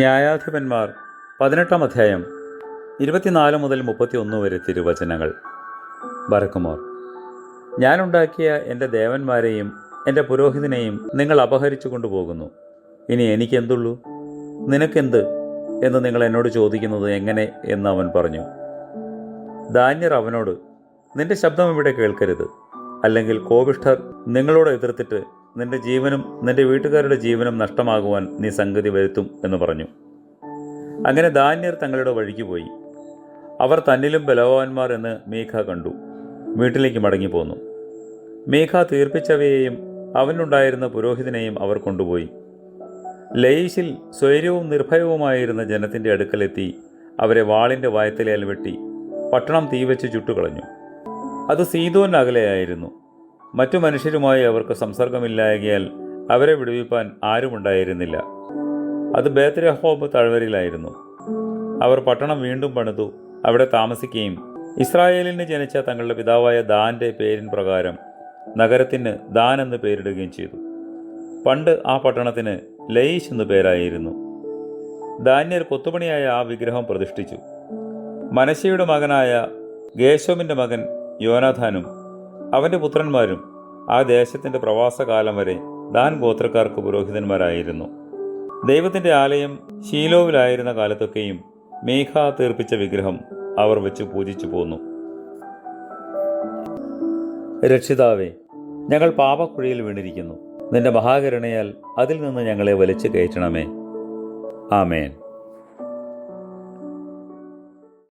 ന്യായാധിപന്മാർ 18-ാം അധ്യായം 24 മുതൽ 31 വരെ തിരുവചനങ്ങൾ. ബറക്കുമോർ. ഞാനുണ്ടാക്കിയ എൻ്റെ ദേവന്മാരെയും എൻ്റെ പുരോഹിതനെയും നിങ്ങൾ അപഹരിച്ചു കൊണ്ടുപോകുന്നു. ഇനി എനിക്കെന്തുള്ളൂ? നിനക്കെന്ത് എന്ന് നിങ്ങൾ എന്നോട് ചോദിക്കുന്നത് എങ്ങനെ എന്ന് അവൻ പറഞ്ഞു. ദാന്യർ അവനോട്, നിന്റെ ശബ്ദം ഇവിടെ കേൾക്കരുത്, അല്ലെങ്കിൽ കോപിഷ്ഠർ നിങ്ങളോട് എതിർത്തിട്ട് നിന്റെ ജീവനും നിന്റെ വീട്ടുകാരുടെ ജീവനും നഷ്ടമാകുവാൻ നീ സംഗതി വരുത്തും എന്ന് പറഞ്ഞു. അങ്ങനെ ദാന്യർ തങ്ങളുടെ വഴിക്ക് പോയി. അവർ തന്നിലും ബലവാന്മാർ എന്ന് മീഖ കണ്ടു വീട്ടിലേക്ക് മടങ്ങിപ്പോന്നു. മീഖ തീർപ്പിച്ചവയെയും അവനുണ്ടായിരുന്ന പുരോഹിതനെയും അവർ കൊണ്ടുപോയി. ലയീശിൽ സ്വൈര്യവും നിർഭയവുമായിരുന്ന ജനത്തിൻ്റെ അടുക്കലെത്തി അവരെ വാളിൻ്റെ വായത്തലയാൽ വെട്ടി പട്ടണം തീവച്ച് ചുട്ടുകളഞ്ഞു. അത് സീദോൻ അകലെയായിരുന്നു. മറ്റു മനുഷ്യരുമായി അവർക്ക് സംസർഗമില്ലായകയാൽ അവരെ വിടുവിപ്പാൻ ആരുമുണ്ടായിരുന്നില്ല. അത് ബേത്‌രെഹോബ് താഴ്വരയിലായിരുന്നു. അവർ പട്ടണം വീണ്ടും പണിതു അവിടെ താമസിക്കുകയും ഇസ്രായേലിന് ജനിച്ച തങ്ങളുടെ പിതാവായ ദാന്റെ പേരിൻ പ്രകാരം നഗരത്തിന് ദാൻ എന്ന് പേരിടുകയും ചെയ്തു. പണ്ട് ആ പട്ടണത്തിന് ലയീശ് എന്ന് പേരായിരുന്നു. ദാന്യർ കൊത്തുപണിയായ ആ വിഗ്രഹം പ്രതിഷ്ഠിച്ചു. മനശ്ശെയുടെ മകനായ ഗേശോമിൻ്റെ മകൻ യോനാഥാനും അവൻ്റെ പുത്രന്മാരും ആ ദേശത്തിൻ്റെ പ്രവാസകാലം വരെ ദാൻ ഗോത്രക്കാർക്ക് പുരോഹിതന്മാരായിരുന്നു. ദൈവത്തിൻ്റെ ആലയം ശീലോവിലായിരുന്ന കാലത്തൊക്കെയും മീഖ തീർപ്പിച്ച വിഗ്രഹം അവർ വെച്ച് പൂജിച്ചു പോന്നു. രക്ഷിതാവേ, ഞങ്ങൾ പാപക്കുഴിയിൽ വീണിരിക്കുന്നു. നിന്റെ മഹാകരുണയാൽ അതിൽ നിന്ന് ഞങ്ങളെ വലിച്ചു കയറ്റണമേ. ആമേൻ.